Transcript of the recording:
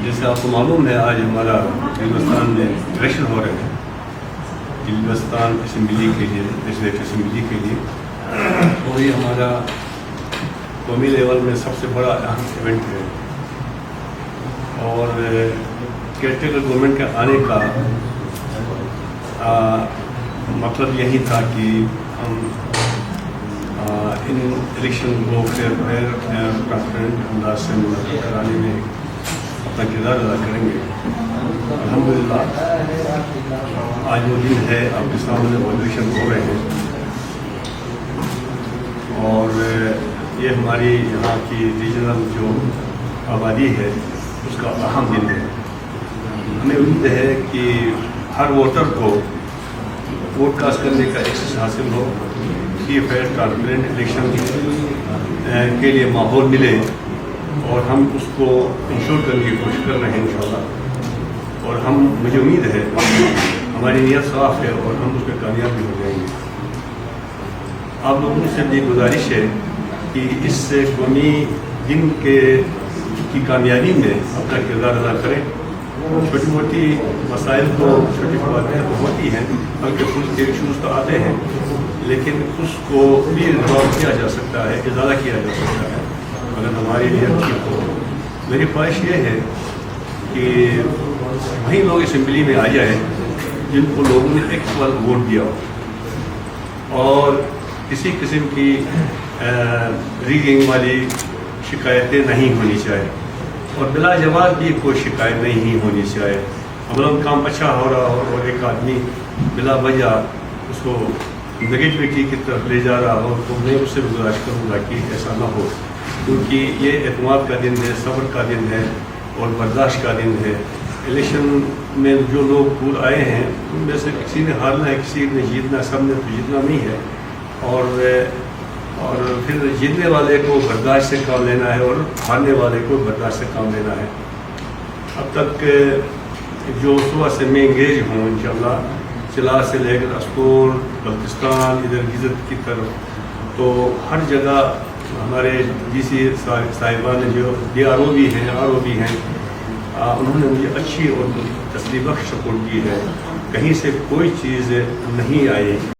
جیسے آپ کو معلوم ہے آج ہمارا ہندوستان میں الیکشن ہو رہے ہیں ہندوستان اسمبلی کے لیے لیجسلیٹو اسمبلی کے لیے، اور یہ ہمارا قومی لیول میں سب سے بڑا اہم ایونٹ ہے، اور کیئرٹیکر گورنمنٹ کے آنے کا مطلب یہی تھا کہ ہم ان الیکشن کو ٹرانسپیرنٹ انداز سے منعقد کرانے میں اپنا کردار ادا کریں گے۔ الحمدللہ آج وہ دن ہے، آپ کے سامنے وہ الیکشن ہو رہے ہیں، اور یہ ہماری یہاں کی ریجنل جو آبادی ہے اس کا اہم دن ہے۔ ہمیں امید ہے کہ ہر ووٹر کو ووٹ کاسٹ کرنے کا ایکسس حاصل ہو، کہ فیئر ٹرانسپیرنٹ الیکشن کے لیے ماحول ملے، اور ہم اس کو انشور کرنے کی کوشش کر رہے ہیں انشاءاللہ، اور مجھے امید ہے ہماری نیت صاف ہے اور ہم اس میں کامیاب بھی ہو جائیں گے۔ آپ لوگوں سے بھی گزارش ہے کہ اس قومی دن کی کامیابی میں اپنا کردار ادا کریں۔ چھوٹی موٹی مسائل تو چھوٹی باتیں تو ہوتی ہیں، بلکہ خود کے ایشوز تو آتے ہیں، لیکن اس کو بھی ریزالو کیا جا سکتا ہے، ازالہ کیا جا سکتا ہے اگر ہماری نیت ٹھیک ہو۔ میری خواہش یہ ہے کہ وہی لوگ اسمبلی میں آ جائیں جن کو لوگوں نے ایک بار ووٹ دیا ہو، اور کسی قسم کی ریگنگ والی شکایتیں نہیں ہونی چاہیے، اور بلا جواز بھی کوئی شکایت نہیں ہونی چاہیے۔ عملاً کام اچھا ہو رہا ہو اور ایک آدمی بلا وجہ اس کو نگیٹیوٹی کی طرف لے جا رہا ہو، تو میں اس سے گزارش کروں گا کہ ایسا نہ ہو، کیونکہ یہ اعتماد کا دن ہے، صبر کا دن ہے اور برداشت کا دن ہے۔ الیکشن میں جو لوگ پور آئے ہیں ان میں سے کسی نے ہارنا ہے، کسی نے جیتنا، سب نے تو جیتنا نہیں ہے، اور پھر جیتنے والے کو برداشت سے کام لینا ہے اور ہارنے والے کو برداشت سے کام لینا ہے۔ اب تک جو صبح سے میں انگیج ہوں انشاءاللہ، چلا سے لے کر اسکول، بلتستان، ادھر گزت کی طرف، تو ہر جگہ ہمارے ڈی سی صاحبان جو ڈی آر او بھی ہیں، آر او بھی ہیں، انہوں نے مجھے اچھی اور تسلی بخش سپورٹ کی ہے، کہیں سے کوئی چیز نہیں آئی۔